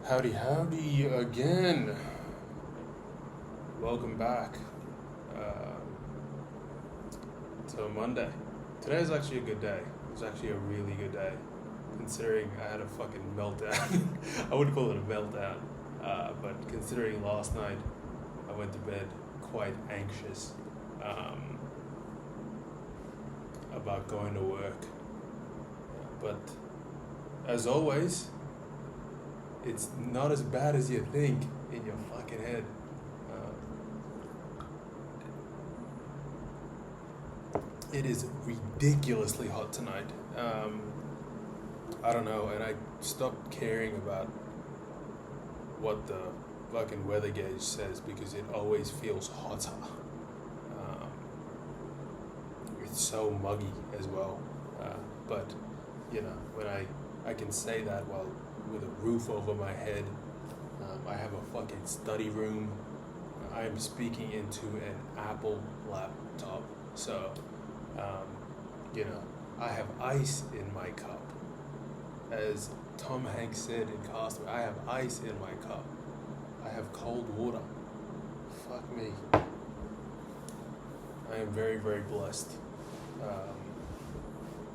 Howdy, howdy again. Welcome back to Monday. Today is actually a good day. It's actually a really good day, considering I had a fucking meltdown. I wouldn't call it a meltdown, but considering last night I went to bed quite anxious about going to work. But as always, it's not as bad as you think in your fucking head. It is ridiculously hot tonight. I don't know, and I stopped caring about what the fucking weather gauge says because it always feels hotter. It's so muggy as well. But, you know, when I can say that while with a roof over my head, I have a fucking study room. I am speaking into an Apple laptop. So, you know, I have ice in my cup. As Tom Hanks said in Castaway, I have ice in my cup. I have cold water. Fuck me. I am very, very blessed.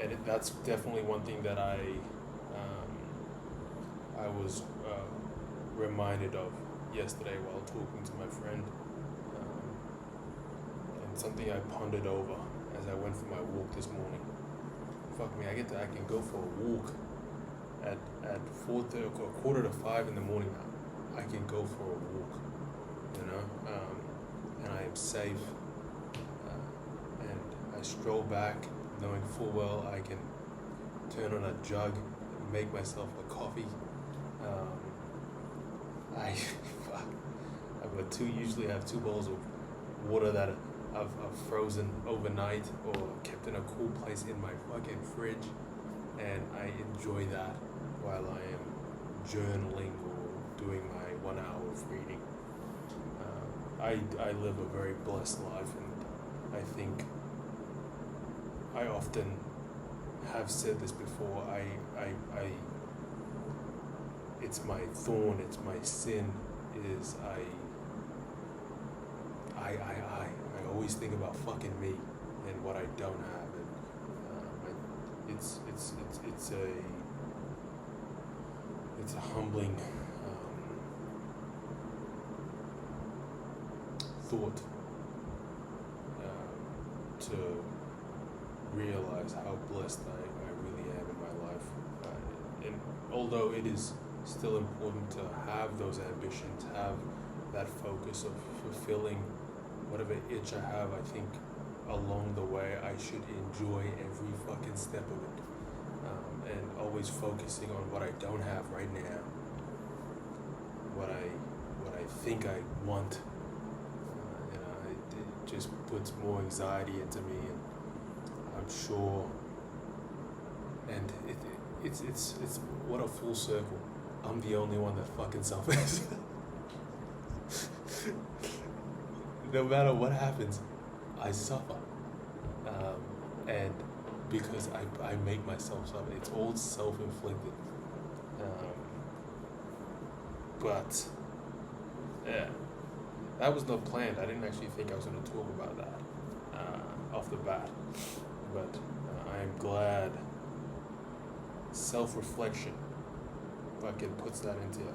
And that's definitely one thing that I was reminded of yesterday while talking to my friend. And something I pondered over as I went for my walk this morning. Fuck me, I can go for a walk at 4:30 or 4:45 in the morning now. I can go for a walk, you know, and I am safe. And I stroll back knowing full well I can turn on a jug and make myself a coffee. Usually I have 2 bowls of water that I've frozen overnight or kept in a cool place in my fucking fridge, and I enjoy that while I am journaling or doing my 1 hour of reading. I live a very blessed life, and I think I often have said this before. It's my thorn, it's my sin, is I always think about fucking me and what I don't have, and it's a humbling thought to realize how blessed I really am in my life, and although it is still important to have those ambitions, have that focus of fulfilling whatever itch I have, I think along the way I should enjoy every fucking step of it, and always focusing on what I don't have right now, what I think I want. It just puts more anxiety into me, and I'm sure, and it's what a full circle. I'm the only one that fucking suffers. No matter what happens, I suffer. And because I make myself suffer, it's all self-inflicted. But, yeah, that was not planned. I didn't actually think I was going to talk about that off the bat. But I am glad self-reflection fucking puts that into you.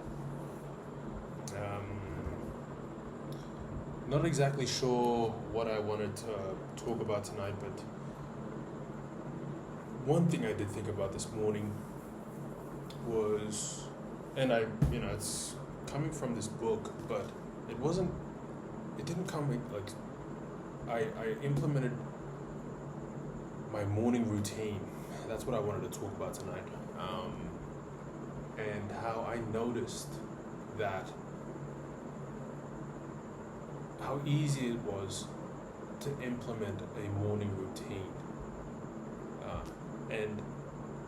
Not exactly sure what I wanted to talk about tonight, but one thing I did think about this morning was, and it's coming from this book, but it didn't come like, I implemented my morning routine. That's what I wanted to talk about tonight. And how I noticed that how easy it was to implement a morning routine. And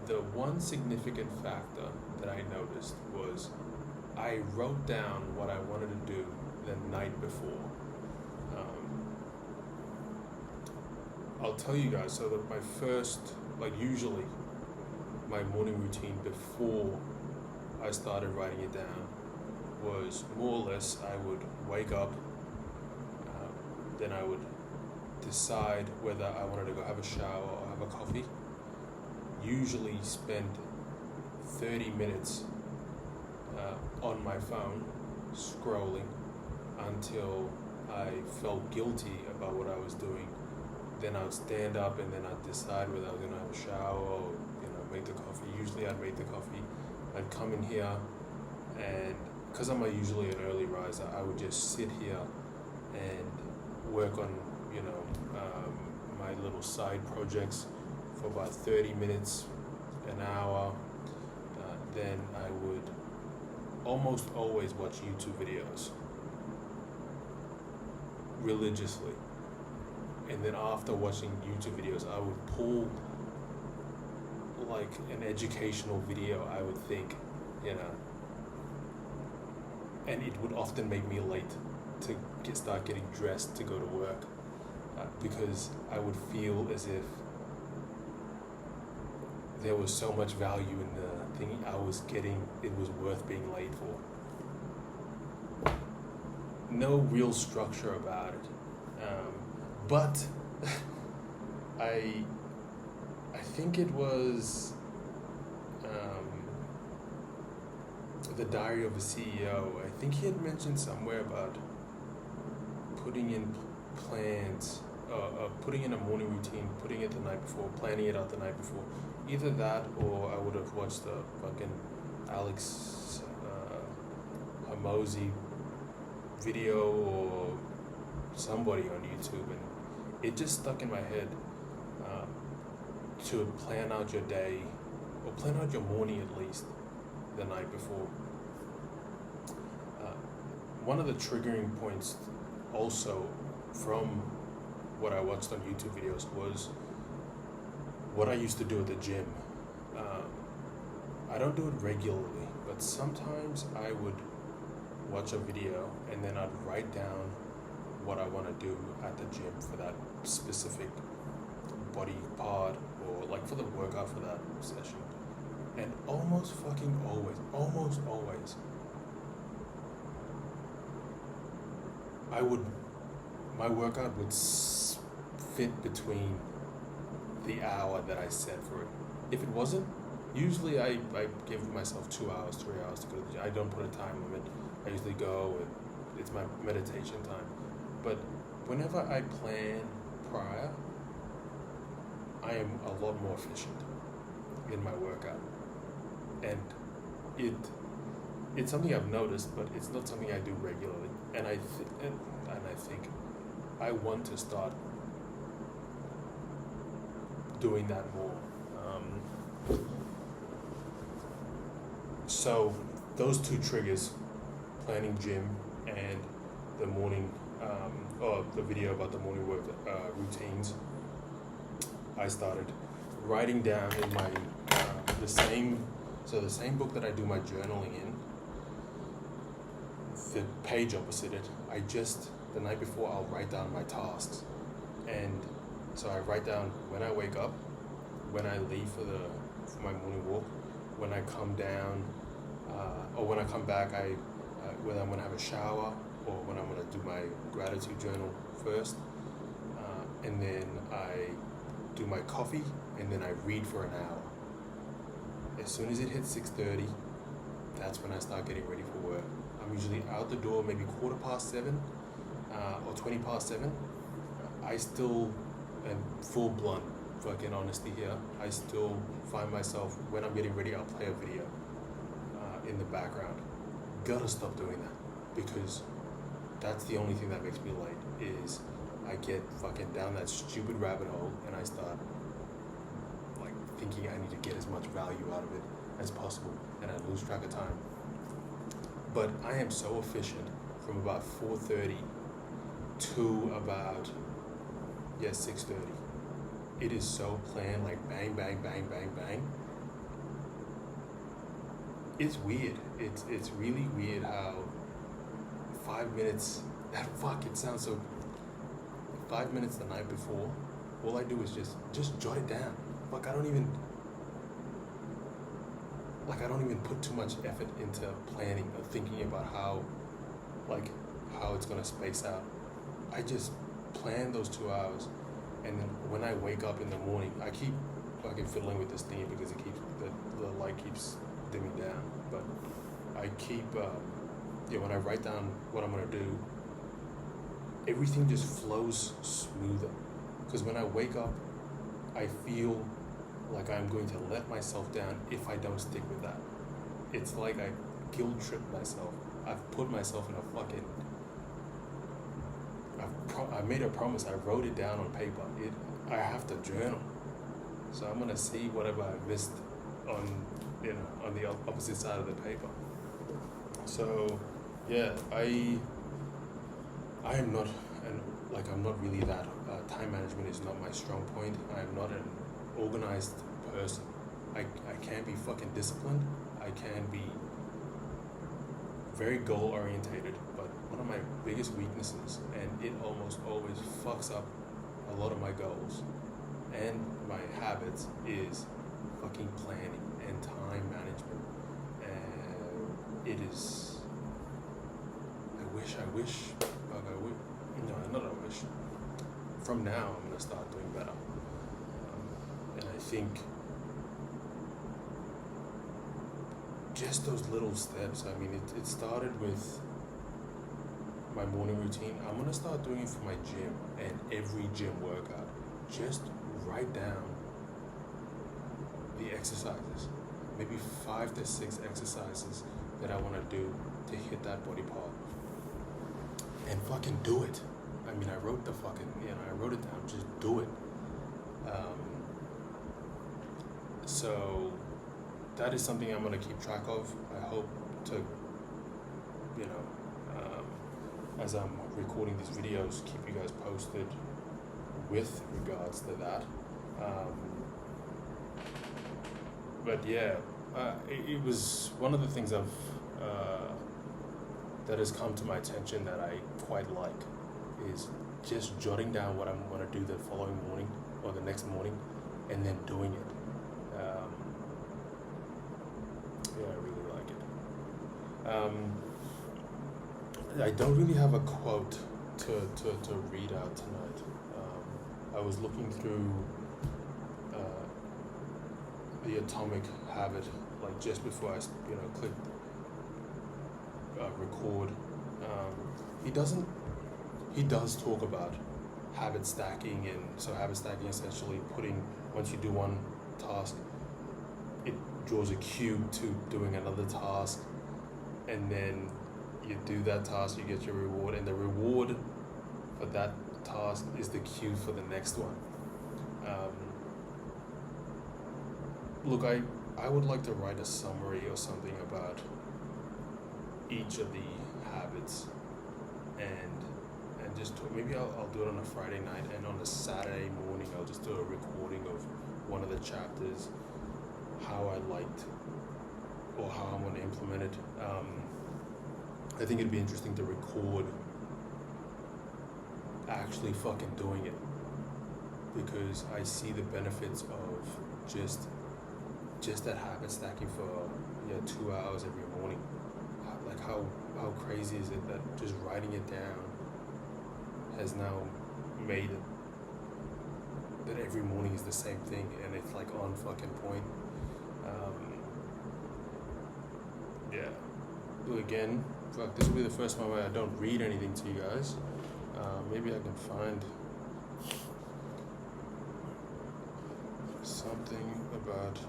the one significant factor that I noticed was I wrote down what I wanted to do the night before. I'll tell you guys, so that my first, usually my morning routine before I started writing it down was more or less I would wake up, then I would decide whether I wanted to go have a shower or have a coffee. Usually spend 30 minutes on my phone scrolling until I felt guilty about what I was doing. Then I would stand up and then I'd decide whether I was going to have a shower or make the coffee. Usually I'd make the coffee. I'd come in here and because I'm usually an early riser, I would just sit here and work on my little side projects for about 30 minutes, an hour. Then I would almost always watch YouTube videos religiously. And then after watching YouTube videos, I would pull like an educational video, I would think, and it would often make me late to start getting dressed to go to work because I would feel as if there was so much value in the thing I was getting, it was worth being late for. No real structure about it. But I think it was The Diary of a CEO. I think he had mentioned somewhere about putting in plans, putting in a morning routine, putting it the night before, planning it out the night before. Either that or I would have watched the fucking Alex Hormozi video or somebody on YouTube, and it just stuck in my head to plan out your day or plan out your morning at least the night before. One of the triggering points also from what I watched on YouTube videos was what I used to do at the gym. I don't do it regularly, but sometimes I would watch a video and then I'd write down what I want to do at the gym for that specific body part or like for the workout for that session. And almost always, my workout would fit between the hour that I set for it. If it wasn't, usually I give myself 2 hours, 3 hours to go to the gym. I don't put a time limit. I usually go and it's my meditation time. But whenever I plan prior, I am a lot more efficient in my workout. And it's something I've noticed, but it's not something I do regularly. And I think I want to start doing that more. So those two triggers, planning gym and the morning, or the video about the morning work routines, I started writing down in my the same book that I do my journaling in, the page opposite it, the night before I'll write down my tasks. And so I write down when I wake up, when I leave for my morning walk, when I come down, or when I come back, whether I'm going to have a shower or when I'm going to do my gratitude journal first, and then I do my coffee, and then I read for an hour. As soon as it hits 6:30, that's when I start getting ready for work. I'm usually out the door maybe 7:15 or 7:20. I still am full blunt fucking honesty here. I still find myself, when I'm getting ready, I'll play a video in the background. Gotta stop doing that, because that's the only thing that makes me late, is I get fucking down that stupid rabbit hole and I start like thinking I need to get as much value out of it as possible, and I lose track of time. But I am so efficient from about 4:30 to about 6:30. It is so planned, like bang, bang, bang, bang, bang. It's weird. It's really weird how 5 minutes, it sounds so, 5 minutes the night before, all I do is just jot it down. Fuck, I like I don't even put too much effort into planning or thinking about how it's gonna space out. I just plan those 2 hours, and then when I wake up in the morning, I keep fucking fiddling with this thing because the light keeps dimming down. But I keep when I write down what I'm gonna do, everything just flows smoother. Because when I wake up, I feel like I'm going to let myself down if I don't stick with that. It's like I guilt trip myself. I've put myself in a fucking. I made a promise. I wrote it down on paper. I have to journal. So I'm gonna see whatever I missed on the opposite side of the paper. So yeah, I am not, and I'm not really that. Time management is not my strong point. I am not an organized person. I can be fucking disciplined. I can be very goal orientated, but one of my biggest weaknesses, and it almost always fucks up a lot of my goals and my habits, is fucking planning and time management. And it is, I wish, not I wish. From now, I'm gonna start doing better. And I think just those little steps. I mean, it started with my morning routine. I'm gonna start doing it for my gym and every gym workout. Just write down the exercises, maybe 5 to 6 exercises that I want to do to hit that body part, and fucking do it. I mean, I wrote it down. Just do it. So that is something I'm gonna keep track of. I hope to, as I'm recording these videos, keep you guys posted with regards to that. But yeah, it was one of the things that has come to my attention that I quite like, is just jotting down what I'm going to do the following morning or the next morning, and then doing it. I really like it. I don't really have a quote to read out tonight. I was looking through the Atomic Habit, just before I clicked record. He does talk about habit stacking, and so habit stacking essentially once you do one task, it draws a cue to doing another task, and then you do that task, you get your reward, and the reward for that task is the cue for the next one. Look, I would like to write a summary or something about each of the habits, and just maybe I'll do it on a Friday night, and on a Saturday morning I'll just do a recording of one of the chapters, how I liked or how I'm going to implement it. I think it'd be interesting to record actually fucking doing it, because I see the benefits of just that habit stacking for 2 hours every morning. How crazy is it that just writing it down has now made it that every morning is the same thing, and it's on fucking point. Again, this will be the first time where I don't read anything to you guys. Maybe I can find something about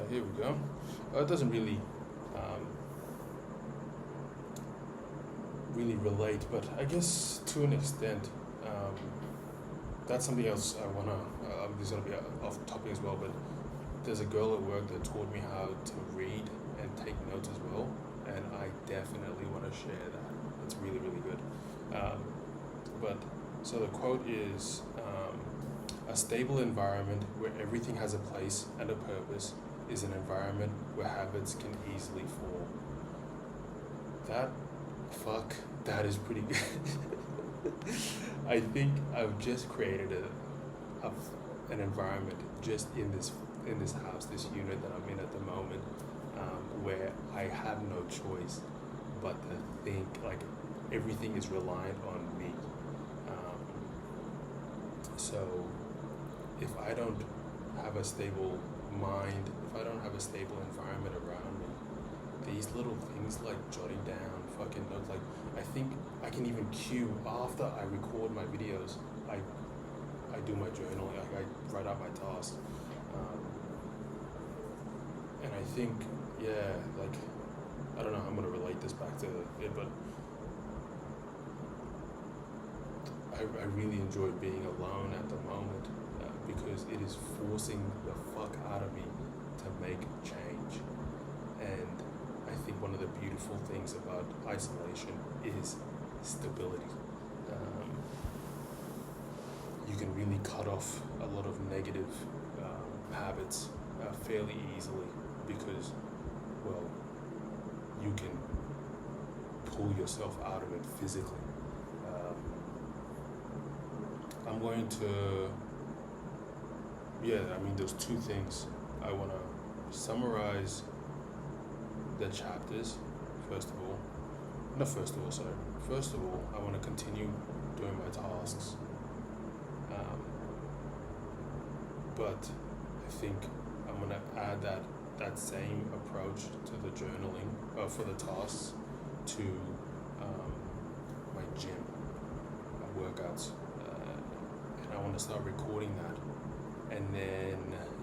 here we go. It doesn't really relate, but I guess to an extent, that's something else I wanna. This is gonna be off topic as well, but there's a girl at work that taught me how to read and take notes as well, and I definitely want to share that. It's really, really good. So the quote is, a stable environment where everything has a place and a purpose is an environment where habits can easily form. That is pretty good. I think I've just created an environment just in this house, this unit that I'm in at the moment, where I have no choice but to think like everything is reliant on me. So if I don't have a stable mind, if I don't have a stable environment around me, these little things like jotting down fucking notes, like I think I can even cue after I record my videos. I do my journaling, like I write out my tasks, and I think, yeah, like I don't know how I'm gonna relate this back to it, but I really enjoy being alone at the moment, because it is forcing the fuck out of me to make change. And I think one of the beautiful things about isolation is stability. You can really cut off a lot of negative habits fairly easily because, well, you can pull yourself out of it physically. I'm going to, there's two things. I want to summarize the chapters, first of all, I want to continue doing my tasks. But I think I'm going to add that same approach to the journaling, for the tasks, to my gym workouts. And I want to start recording that. And then,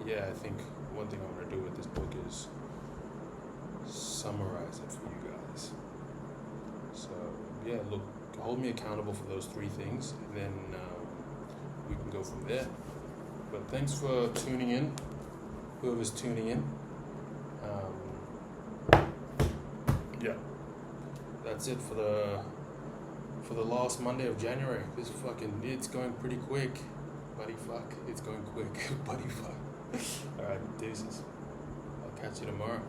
I think one thing I'm going to do with this book is summarize it for you guys. So, look, hold me accountable for those three things, and then we can go from there. But thanks for tuning in, whoever's tuning in. That's it for the last Monday of January. It's going pretty quick. Buddy fuck, it's going quick. Buddy fuck. Alright, deuces. I'll catch you tomorrow.